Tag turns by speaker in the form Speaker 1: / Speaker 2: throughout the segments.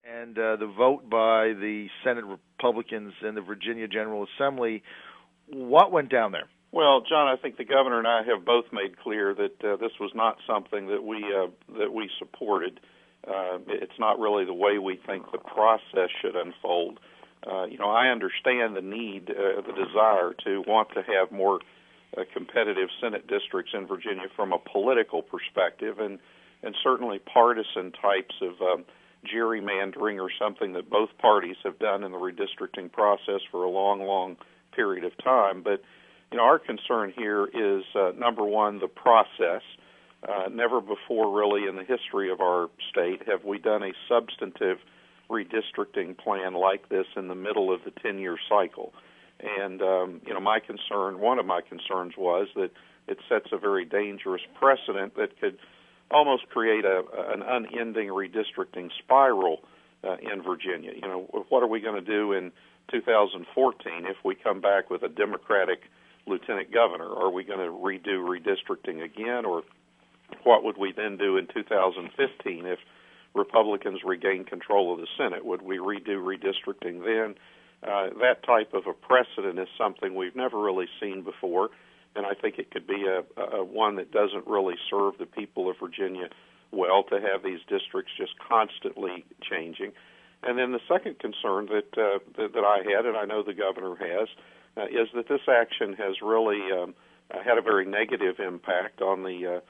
Speaker 1: and the vote by the Senate Republicans in the Virginia General Assembly. What went down there?
Speaker 2: Well, John, I think the governor and I have both made clear that this was not something that we supported. It's not really the way we think the process should unfold. I understand the need, the desire to want to have more competitive Senate districts in Virginia from a political perspective, and certainly partisan types of gerrymandering or something that both parties have done in the redistricting process for a long period of time. But our concern here is, number one, the process. Never before really in the history of our state have we done a substantive redistricting plan like this in the middle of the 10-year cycle. And, my concern, one of my concerns was that it sets a very dangerous precedent that could almost create an unending redistricting spiral in Virginia. What are we going to do in 2014 if we come back with a Democratic lieutenant governor? Are we going to redo redistricting again, or what would we then do in 2015 if Republicans regain control of the Senate? Would we redo redistricting then? That type of a precedent is something we've never really seen before, and I think it could be a one that doesn't really serve the people of Virginia well, to have these districts just constantly changing. And then the second concern that I had, and I know the governor has, is that this action has really had a very negative impact on the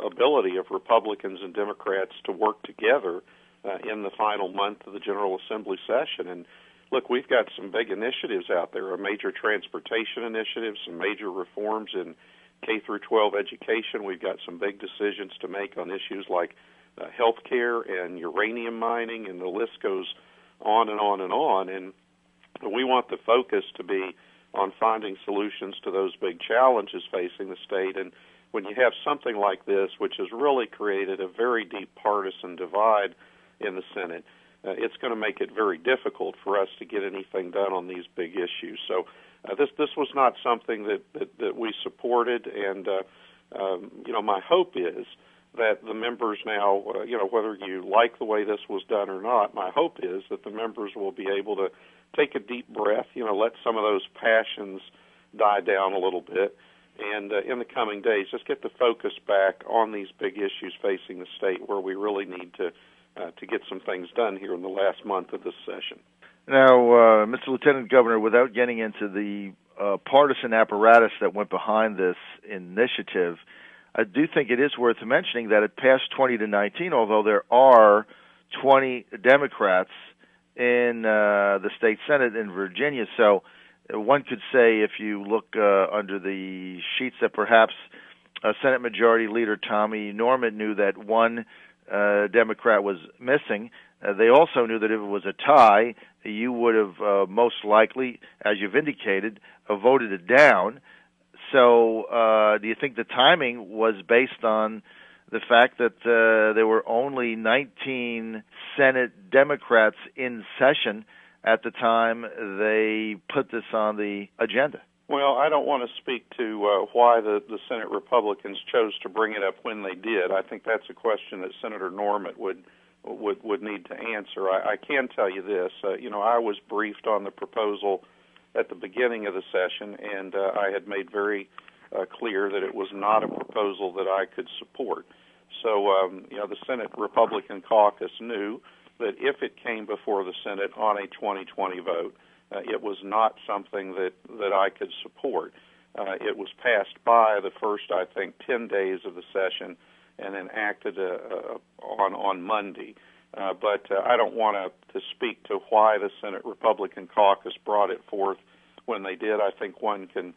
Speaker 2: ability of Republicans and Democrats to work together in the final month of the General Assembly session. And look, we've got some big initiatives out there, a major transportation initiative, some major reforms in K through 12 education. We've got some big decisions to make on issues like health care and uranium mining, and the list goes on and on and on. And we want the focus to be on finding solutions to those big challenges facing the state. And when you have something like this, which has really created a very deep partisan divide in the Senate, it's going to make it very difficult for us to get anything done on these big issues. So this was not something that we supported, and my hope is that the members now, whether you like the way this was done or not, my hope is that the members will be able to take a deep breath, let some of those passions die down a little bit, and in the coming days, just get the focus back on these big issues facing the state, where we really need to get some things done here in the last month of this session.
Speaker 1: Now, Mr. Lieutenant Governor, without getting into the partisan apparatus that went behind this initiative, I do think it is worth mentioning that it passed 20-19, although there are 20 Democrats in the state Senate in Virginia. So one could say, if you look under the sheets, that perhaps Senate Majority Leader Tommy Norman knew that one Democrat was missing. They also knew that if it was a tie, you would have most likely, as you've indicated, voted it down. So do you think the timing was based on the fact that there were only 19 Senate Democrats in session at the time they put this on the agenda?
Speaker 2: Well, I don't want to speak to why the Senate Republicans chose to bring it up when they did. I think that's a question that Senator Norman would need to answer. I can tell you this. I was briefed on the proposal at the beginning of the session, and I had made very clear that it was not a proposal that I could support. So, the Senate Republican caucus knew that if it came before the Senate on a 2020 vote, it was not something that I could support. It was passed by the first, 10 days of the session, and then acted on Monday. But I don't want to speak to why the Senate Republican caucus brought it forth when they did. I think one can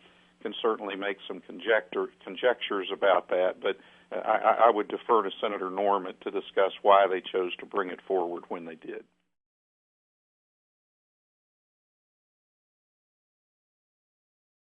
Speaker 2: certainly make some conjectures about that, but I would defer to Senator Norman to discuss why they chose to bring it forward when they did.